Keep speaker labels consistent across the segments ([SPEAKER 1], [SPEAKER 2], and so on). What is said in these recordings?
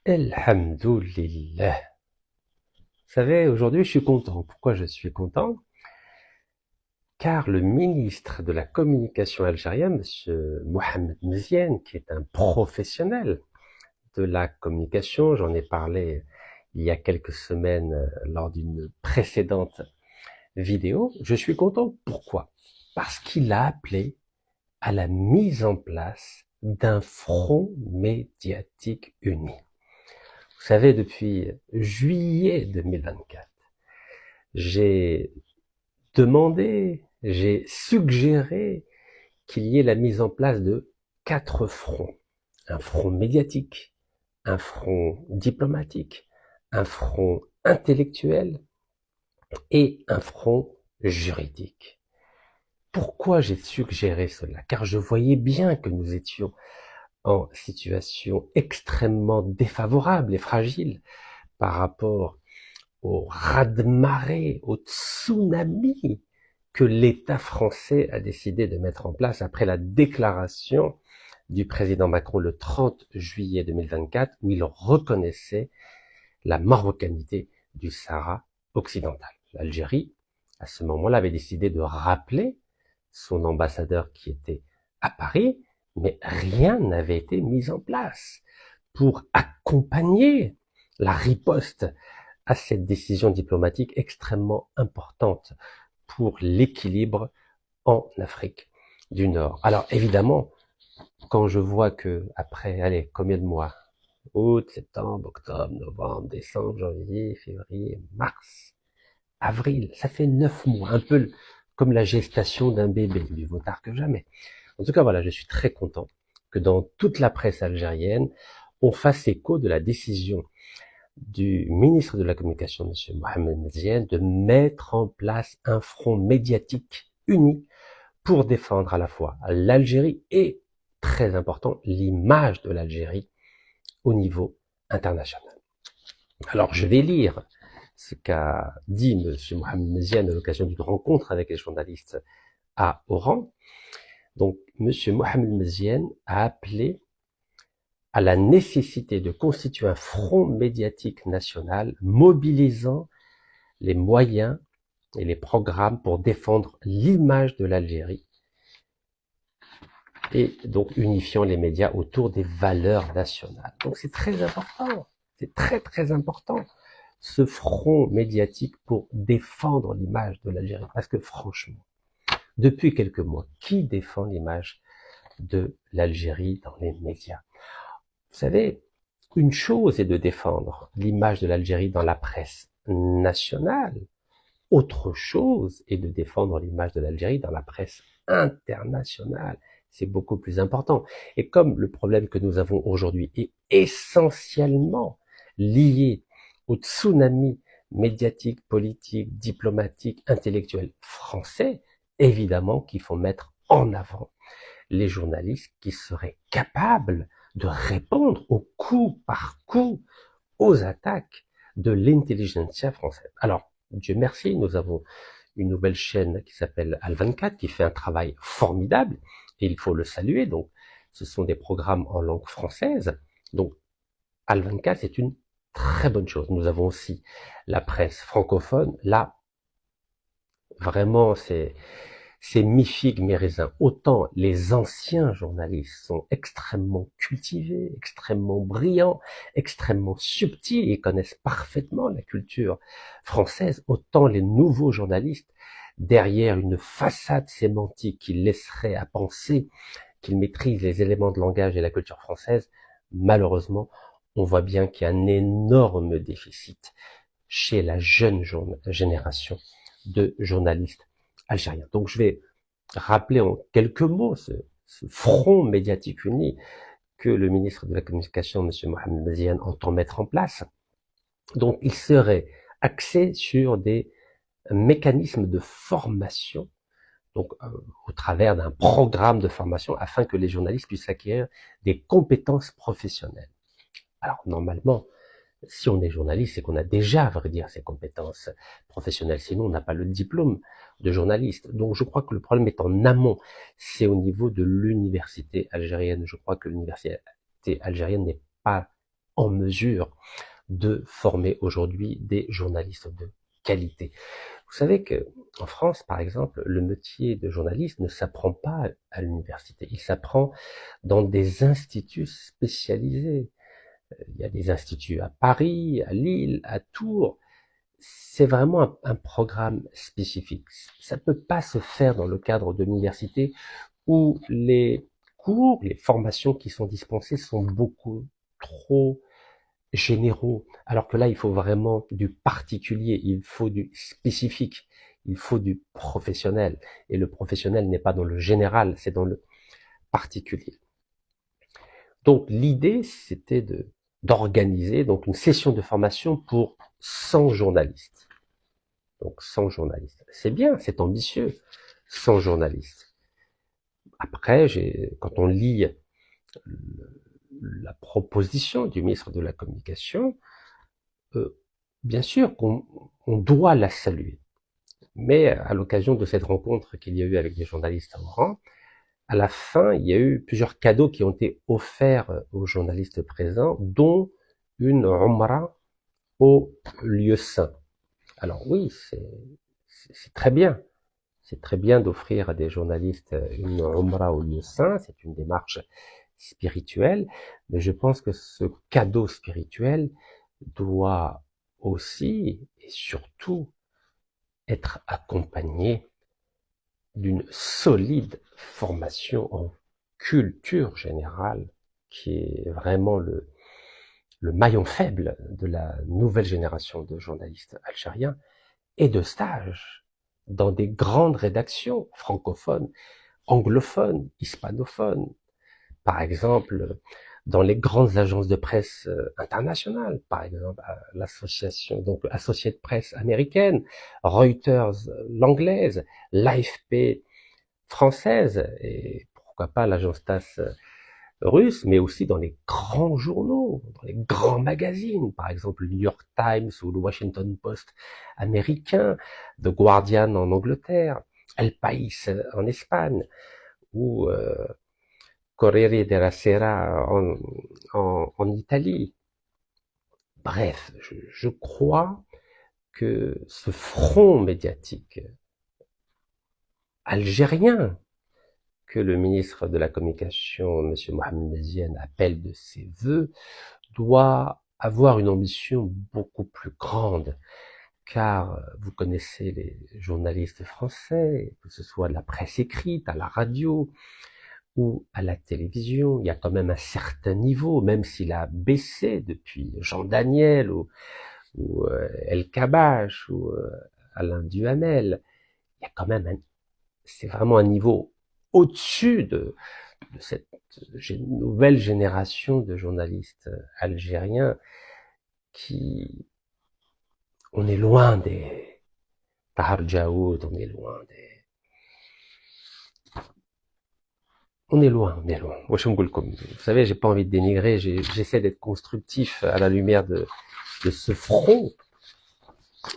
[SPEAKER 1] Alhamdulillah. Vous savez, aujourd'hui, je suis content. Pourquoi je suis content? Car le ministre de la communication algérien, monsieur Mohamed Mziane, qui est un professionnel de la communication, j'en ai parlé il y a quelques semaines lors d'une précédente vidéo, je suis content. Pourquoi? Parce qu'il a appelé à la mise en place d'un front médiatique uni. Vous savez, depuis juillet 2024, j'ai demandé, j'ai suggéré qu'il y ait la mise en place de 4 fronts. Un front médiatique, un front diplomatique, un front intellectuel et un front juridique. Pourquoi j'ai suggéré cela? Car je voyais bien que nous étions en situation extrêmement défavorable et fragile par rapport au raz-de-marée, au tsunami que l'État français a décidé de mettre en place après la déclaration du président Macron le 30 juillet 2024 où il reconnaissait la marocanité du Sahara occidental. L'Algérie, à ce moment-là, avait décidé de rappeler son ambassadeur qui était à Paris, mais rien n'avait été mis en place pour accompagner la riposte à cette décision diplomatique extrêmement importante pour l'équilibre en Afrique du Nord. Alors évidemment, quand je vois que après, allez, combien de mois? Août, septembre, octobre, novembre, décembre, janvier, février, mars, avril, ça fait 9 mois, un peu comme la gestation d'un bébé, mieux vaut tard que jamais. En tout cas, voilà, je suis très content que dans toute la presse algérienne, on fasse écho de la décision du ministre de la Communication, M. Mohamed Mziane, de mettre en place un front médiatique uni pour défendre à la fois l'Algérie et, très important, l'image de l'Algérie au niveau international. Alors, je vais lire ce qu'a dit M. Mohamed Mziane à l'occasion d'une rencontre avec les journalistes à Oran. Donc, M. Mohamed Mziane a appelé à la nécessité de constituer un front médiatique national mobilisant les moyens et les programmes pour défendre l'image de l'Algérie et donc unifiant les médias autour des valeurs nationales. Donc c'est très important, c'est très très important ce front médiatique pour défendre l'image de l'Algérie. Parce que franchement, depuis quelques mois, qui défend l'image de l'Algérie dans les médias? Vous savez, une chose est de défendre l'image de l'Algérie dans la presse nationale, autre chose est de défendre l'image de l'Algérie dans la presse internationale. C'est beaucoup plus important. Et comme le problème que nous avons aujourd'hui est essentiellement lié au tsunami médiatique, politique, diplomatique, intellectuel français, évidemment qu'il faut mettre en avant les journalistes qui seraient capables de répondre au coup par coup aux attaques de l'intelligentsia française. Alors, Dieu merci, nous avons une nouvelle chaîne qui s'appelle Al24 qui fait un travail formidable et il faut le saluer. Donc, ce sont des programmes en langue française. Donc, Al24, c'est une très bonne chose. Nous avons aussi la presse francophone. Là, vraiment, c'est mi-figue, mi-raisin. Autant les anciens journalistes sont extrêmement cultivés, extrêmement brillants, extrêmement subtils et connaissent parfaitement la culture française, autant les nouveaux journalistes, derrière une façade sémantique qui laisserait à penser qu'ils maîtrisent les éléments de langage et la culture française, malheureusement, on voit bien qu'il y a un énorme déficit chez la jeune génération de journalistes algériens. Donc je vais rappeler en quelques mots ce front médiatique uni que le ministre de la Communication, M. Mohamed Mziane, entend mettre en place. Donc il serait axé sur des mécanismes de formation, donc au travers d'un programme de formation afin que les journalistes puissent acquérir des compétences professionnelles. Alors normalement, si on est journaliste, c'est qu'on a déjà, à vrai dire, ces compétences professionnelles. Sinon, on n'a pas le diplôme de journaliste. Donc, je crois que le problème est en amont. C'est au niveau de l'université algérienne. Je crois que l'université algérienne n'est pas en mesure de former aujourd'hui des journalistes de qualité. Vous savez que en France, par exemple, le métier de journaliste ne s'apprend pas à l'université. Il s'apprend dans des instituts spécialisés. Il y a des instituts à Paris, à Lille, à Tours. C'est vraiment un programme spécifique. Ça ne peut pas se faire dans le cadre de l'université où les cours, les formations qui sont dispensées sont beaucoup trop généraux, alors que là, il faut vraiment du particulier, il faut du spécifique, il faut du professionnel. Et le professionnel n'est pas dans le général, c'est dans le particulier. Donc l'idée, c'était d'organiser donc une session de formation pour 100 journalistes. Donc 100 journalistes. C'est bien, c'est ambitieux, 100 journalistes. Après, quand on lit la proposition du ministre de la Communication, bien sûr qu'on doit la saluer. Mais à l'occasion de cette rencontre qu'il y a eu avec des journalistes à Oran, à la fin, il y a eu plusieurs cadeaux qui ont été offerts aux journalistes présents, dont une Umrah au lieu saint. Alors oui, c'est très bien. C'est très bien d'offrir à des journalistes une Umrah au lieu saint, c'est une démarche spirituelle, mais je pense que ce cadeau spirituel doit aussi et surtout être accompagné d'une solide formation en culture générale, qui est vraiment le maillon faible de la nouvelle génération de journalistes algériens, et de stages dans des grandes rédactions francophones, anglophones, hispanophones, par exemple dans les grandes agences de presse internationales, par exemple l'association, donc Associated Press américaine, Reuters l'anglaise, l'AFP française, et pourquoi pas l'agence TASS russe, mais aussi dans les grands journaux, dans les grands magazines, par exemple le New York Times ou le Washington Post américain, The Guardian en Angleterre, El País en Espagne, ou Corriere della Sera en Italie. Bref, je crois que ce front médiatique algérien que le ministre de la Communication, M. Mohamed Meziane, appelle de ses voeux, doit avoir une ambition beaucoup plus grande, car vous connaissez les journalistes français, que ce soit de la presse écrite, à la radio ou à la télévision, il y a quand même un certain niveau, même s'il a baissé depuis Jean Daniel ou El Kabash ou Alain Duhamel, il y a quand même c'est vraiment un niveau au-dessus de cette nouvelle génération de journalistes algériens qui, on est loin des Tahar Djaoud, on est loin. Vous savez, j'ai pas envie de dénigrer, j'essaie d'être constructif à la lumière de ce front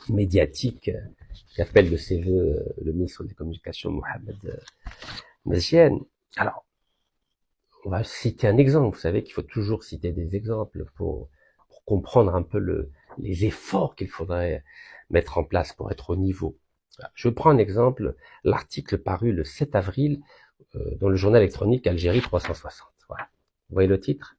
[SPEAKER 1] médiatique qu'appelle de ses voeux le ministre des Communications, Mohamed Meziane. Alors, on va citer un exemple. Vous savez qu'il faut toujours citer des exemples pour comprendre un peu les efforts qu'il faudrait mettre en place pour être au niveau. Je prends un exemple, l'article paru le 7 avril dans le journal électronique Algérie 360. Voilà. Vous voyez le titre?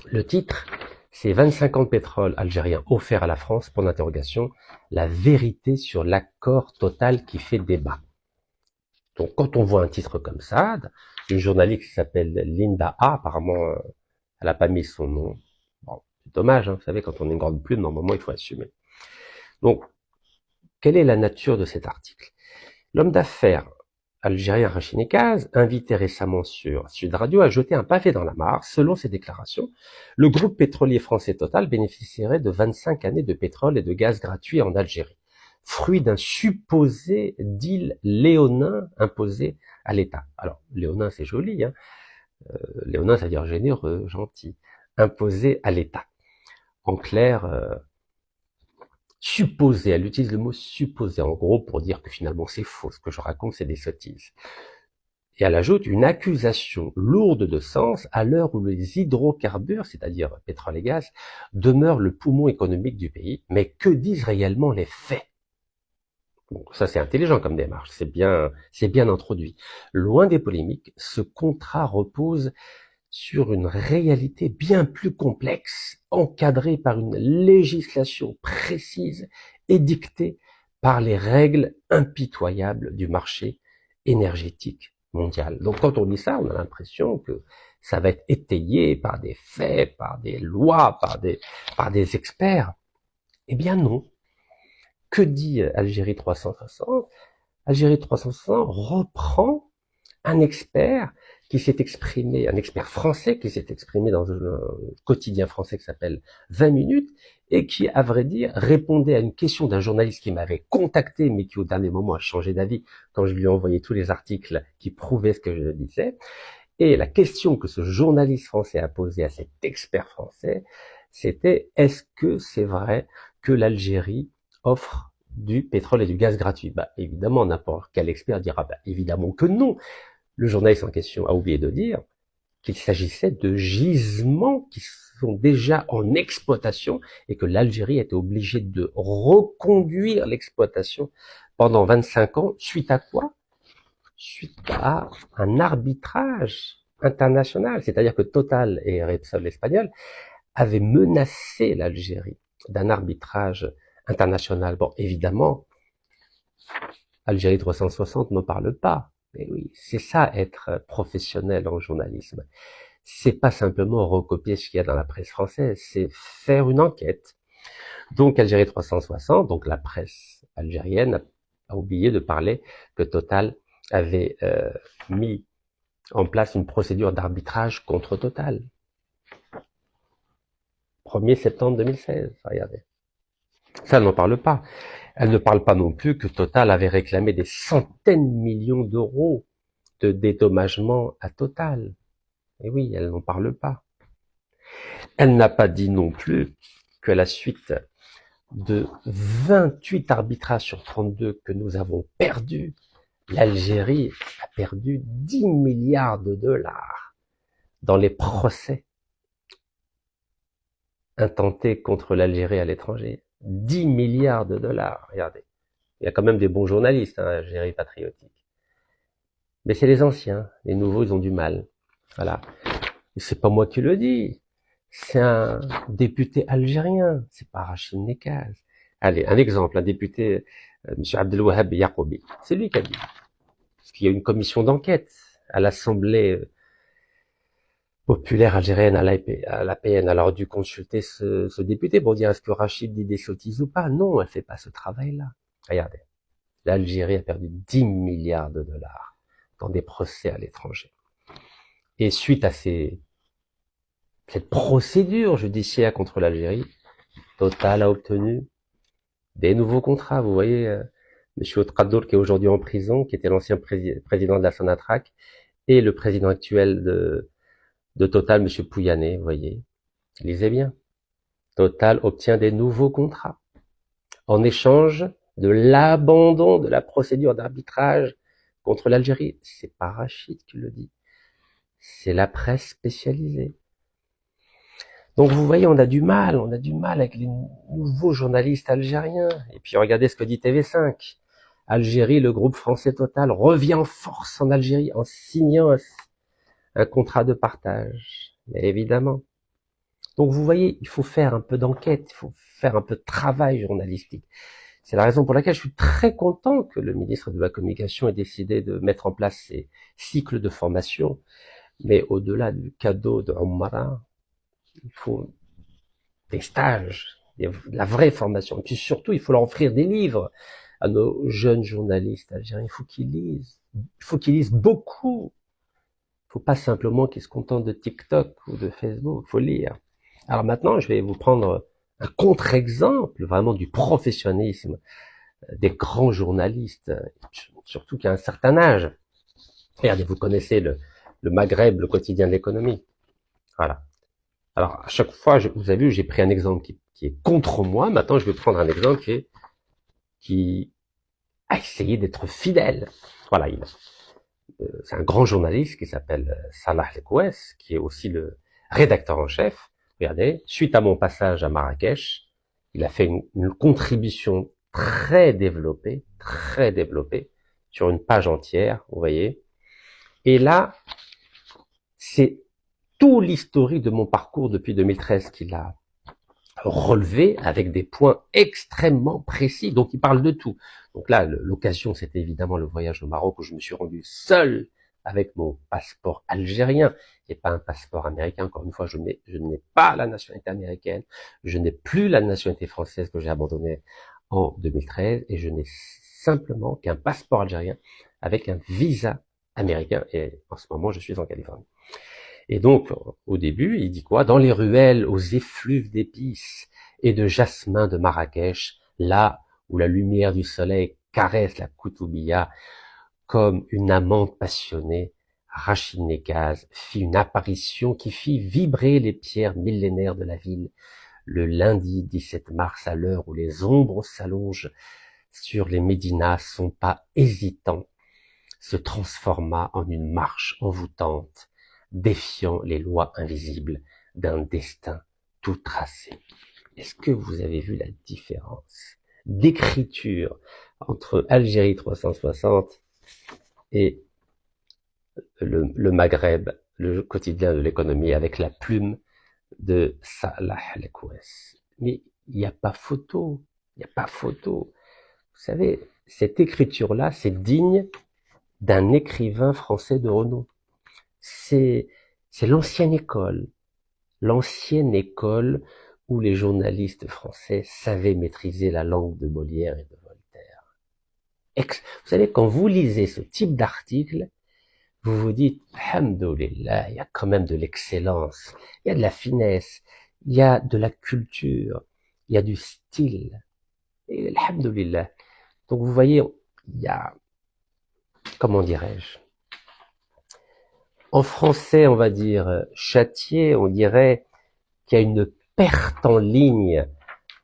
[SPEAKER 1] Le titre, c'est 25 ans de pétrole algérien offert à la France, pour l'interrogation, la vérité sur l'accord total qui fait débat. Donc quand on voit un titre comme ça, une journaliste qui s'appelle Linda A, apparemment elle n'a pas mis son nom. Bon, c'est dommage, hein, vous savez, quand on est une grande plume, normalement il faut assumer. Donc, quelle est la nature de cet article? L'homme d'affaires algérien Rachid Nekaz, invité récemment sur Sud Radio, a jeté un pavé dans la mare. Selon ses déclarations, le groupe pétrolier français Total bénéficierait de 25 années de pétrole et de gaz gratuits en Algérie, fruit d'un supposé deal léonin imposé à l'État. Alors, léonin, c'est joli, hein. Léonin, ça veut dire généreux, gentil, imposé à l'État. En clair, supposé, elle utilise le mot supposé, en gros, pour dire que finalement c'est faux, ce que je raconte, c'est des sottises. Et elle ajoute une accusation lourde de sens à l'heure où les hydrocarbures, c'est-à-dire pétrole et gaz, demeurent le poumon économique du pays. Mais que disent réellement les faits? Bon, ça c'est intelligent comme démarche, c'est bien introduit. Loin des polémiques, ce contrat repose sur une réalité bien plus complexe, encadrée par une législation précise et dictée par les règles impitoyables du marché énergétique mondial. Donc quand on dit ça, on a l'impression que ça va être étayé par des faits, par des lois, par des experts. Eh bien non. Que dit Algérie 360? Algérie 360 reprend un expert qui s'est exprimé, un expert français qui s'est exprimé dans un quotidien français qui s'appelle 20 minutes et qui, à vrai dire, répondait à une question d'un journaliste qui m'avait contacté mais qui au dernier moment a changé d'avis quand je lui ai envoyé tous les articles qui prouvaient ce que je disais. Et la question que ce journaliste français a posée à cet expert français, c'était: est-ce que c'est vrai que l'Algérie offre du pétrole et du gaz gratuit? Évidemment, n'importe quel expert dira évidemment que non. Le journaliste en question a oublié de dire qu'il s'agissait de gisements qui sont déjà en exploitation et que l'Algérie était obligée de reconduire l'exploitation pendant 25 ans. Suite à quoi? Suite à un arbitrage international. C'est-à-dire que Total et Repsol espagnol avaient menacé l'Algérie d'un arbitrage international. Bon, évidemment, Algérie 360 n'en parle pas. Mais oui, c'est ça être professionnel en journalisme. C'est pas simplement recopier ce qu'il y a dans la presse française, c'est faire une enquête. Donc Algérie 360, donc la presse algérienne a oublié de parler que Total avait mis en place une procédure d'arbitrage contre Total. 1er septembre 2016, regardez. Ça, elle n'en parle pas. Elle ne parle pas non plus que Total avait réclamé des centaines de millions d'euros de dédommagement à Total. Et oui, elle n'en parle pas. Elle n'a pas dit non plus que la suite de 28 arbitrages sur 32 que nous avons perdus, l'Algérie a perdu 10 milliards de dollars dans les procès intentés contre l'Algérie à l'étranger. 10 milliards de dollars, regardez. Il y a quand même des bons journalistes, Algérie patriotique. Mais c'est les anciens, les nouveaux, ils ont du mal. Voilà. Et c'est pas moi qui le dis. C'est un député algérien. C'est pas Rachid Nekaz. Allez, un exemple, un député, M. Abdelwahab Yaqoubi. C'est lui qui a dit. Parce qu'il y a une commission d'enquête à l'Assemblée populaire algérienne, à l'APN. Elle a dû consulter ce député pour dire est-ce que Rachid dit des sottises ou pas. Non, elle fait pas ce travail-là. Regardez. L'Algérie a perdu 10 milliards de dollars dans des procès à l'étranger. Et suite à cette procédure judiciaire contre l'Algérie, Total a obtenu des nouveaux contrats. Vous voyez, M. Outradour qui est aujourd'hui en prison, qui était l'ancien président de la Sonatrach, et le président actuel de Total, M. Pouyanné, vous voyez. Lisez bien. Total obtient des nouveaux contrats en échange de l'abandon de la procédure d'arbitrage contre l'Algérie. C'est pas Rachid qui le dit. C'est la presse spécialisée. Donc vous voyez, on a du mal avec les nouveaux journalistes algériens. Et puis regardez ce que dit TV5. Algérie, le groupe français Total revient en force en Algérie en signant un contrat de partage. Mais évidemment. Donc vous voyez, il faut faire un peu d'enquête, il faut faire un peu de travail journalistique. C'est la raison pour laquelle je suis très content que le ministre de la Communication ait décidé de mettre en place ces cycles de formation. Mais au-delà du cadeau de Oumara, il faut des stages, de la vraie formation. Et puis surtout, il faut leur offrir des livres à nos jeunes journalistes algériens. Il faut qu'ils lisent. Il faut qu'ils lisent beaucoup. Il ne faut pas simplement qu'ils se contentent de TikTok ou de Facebook. Il faut lire. Alors maintenant, je vais vous prendre un contre-exemple vraiment du professionnalisme des grands journalistes, surtout qui a un certain âge. Regardez, vous connaissez le Maghreb, le quotidien de l'économie. Voilà. Alors, à chaque fois, vous avez vu, j'ai pris un exemple qui est contre moi. Maintenant, je vais prendre un exemple qui a essayé d'être fidèle. Voilà, c'est un grand journaliste qui s'appelle Salah Lekouès, qui est aussi le rédacteur en chef. Regardez, suite à mon passage à Marrakech, il a fait une contribution très développée, sur une page entière, vous voyez. Et là, c'est tout l'historique de mon parcours depuis 2013 qu'il a relevé avec des points extrêmement précis. Donc, il parle de tout. Donc là, l'occasion, c'était évidemment le voyage au Maroc où je me suis rendu seul avec mon passeport algérien et pas un passeport américain. Encore une fois, je n'ai pas la nationalité américaine. Je n'ai plus la nationalité française que j'ai abandonnée en 2013 et je n'ai simplement qu'un passeport algérien avec un visa américain. Et en ce moment, je suis en Californie. Et donc, au début, il dit quoi? Dans les ruelles, aux effluves d'épices et de jasmin de Marrakech, là où la lumière du soleil caresse la Koutoubia, comme une amante passionnée, Rachid Nekaz fit une apparition qui fit vibrer les pierres millénaires de la ville. Le lundi 17 mars, à l'heure où les ombres s'allongent sur les médinas, son pas hésitant se transforma en une marche envoûtante, défiant les lois invisibles d'un destin tout tracé. Est-ce que vous avez vu la différence d'écriture entre Algérie 360 et le Maghreb, le quotidien de l'économie, avec la plume de Salah Lekouès? Mais il n'y a pas photo, il n'y a pas photo. Vous savez, cette écriture-là, c'est digne d'un écrivain français de renom. C'est l'ancienne école où les journalistes français savaient maîtriser la langue de Molière et de Voltaire. Vous savez, quand vous lisez ce type d'article, vous vous dites, alhamdoulilah, il y a quand même de l'excellence, il y a de la finesse, il y a de la culture, il y a du style. Et alhamdoulilah. Donc vous voyez, il y a, comment dirais-je, en français, on va dire châtié, on dirait qu'il y a une perte en ligne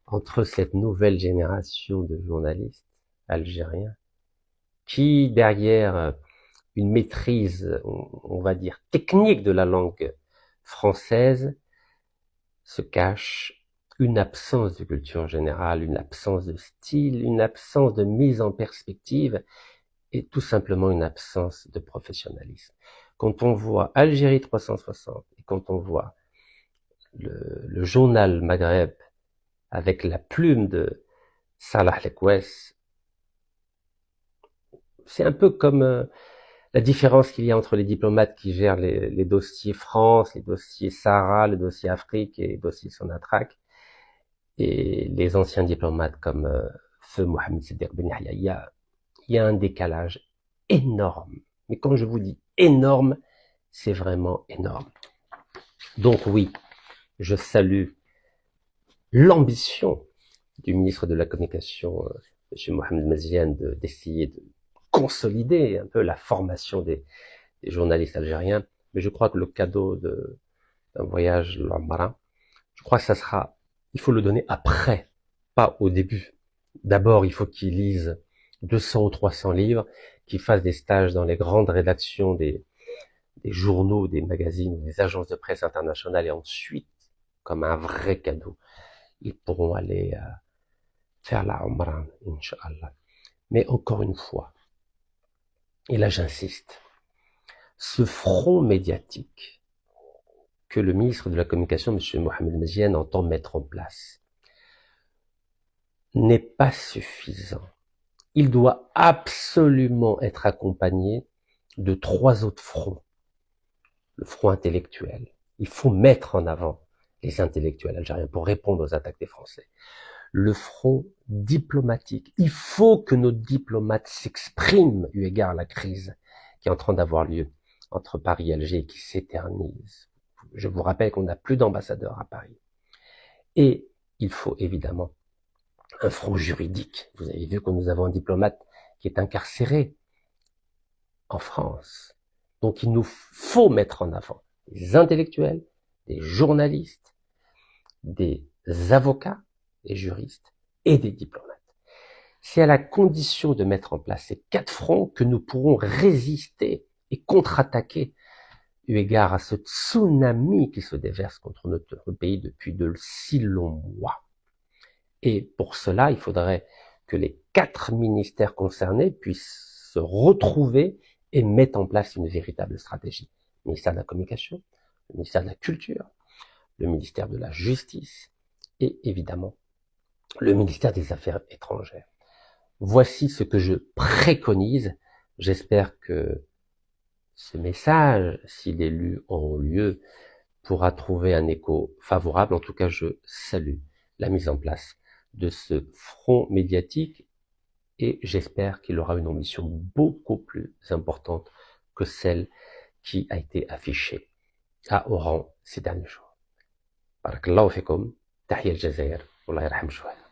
[SPEAKER 1] entre cette nouvelle génération de journalistes algériens qui, derrière une maîtrise, on va dire, technique de la langue française, se cache une absence de culture générale, une absence de style, une absence de mise en perspective et tout simplement une absence de professionnalisme. Quand on voit Algérie 360 et quand on voit le journal Maghreb avec la plume de Salah Lekouès, c'est un peu comme la différence qu'il y a entre les diplomates qui gèrent les dossiers France, les dossiers Sahara, les dossiers Afrique et les dossiers Sonatrach, et les anciens diplomates comme Feu Mohamed Siddiq Ben Yahya. Il y a un décalage énorme. Mais quand je vous dis énorme, c'est vraiment énorme. Donc oui, je salue l'ambition du ministre de la Communication, M. Mohamed Maziane, d'essayer de consolider un peu la formation des journalistes algériens. Mais je crois que le cadeau d'un voyage marin, je crois que ça sera, il faut le donner après, pas au début. D'abord, il faut qu'ils lisent 200 ou 300 livres, qu'ils fassent des stages dans les grandes rédactions des journaux, des magazines, des agences de presse internationales, et ensuite, comme un vrai cadeau, ils pourront aller faire la Umrah, Inch'Allah. Mais encore une fois, et là j'insiste, ce front médiatique que le ministre de la Communication, M. Mohamed Maziane, entend mettre en place, n'est pas suffisant. Il doit absolument être accompagné de 3 autres fronts. Le front intellectuel. Il faut mettre en avant les intellectuels algériens pour répondre aux attaques des Français. Le front diplomatique. Il faut que nos diplomates s'expriment eu égard à la crise qui est en train d'avoir lieu entre Paris et Alger et qui s'éternise. Je vous rappelle qu'on n'a plus d'ambassadeur à Paris. Et il faut évidemment un front juridique. Vous avez vu que nous avons un diplomate qui est incarcéré en France. Donc il nous faut mettre en avant des intellectuels, des journalistes, des avocats, des juristes et des diplomates. C'est à la condition de mettre en place ces 4 fronts que nous pourrons résister et contre-attaquer eu égard à ce tsunami qui se déverse contre notre pays depuis de si longs mois. Et pour cela, il faudrait que les 4 ministères concernés puissent se retrouver et mettre en place une véritable stratégie. Le ministère de la Communication, le ministère de la Culture, le ministère de la Justice et évidemment le ministère des Affaires étrangères. Voici ce que je préconise. J'espère que ce message, s'il est lu en haut lieu, pourra trouver un écho favorable. En tout cas, je salue la mise en place de ce front médiatique et j'espère qu'il aura une ambition beaucoup plus importante que celle qui a été affichée à Oran ces derniers jours. Barakallahu fikum, tahiyya al-Jazair, wallah yarham shuhada.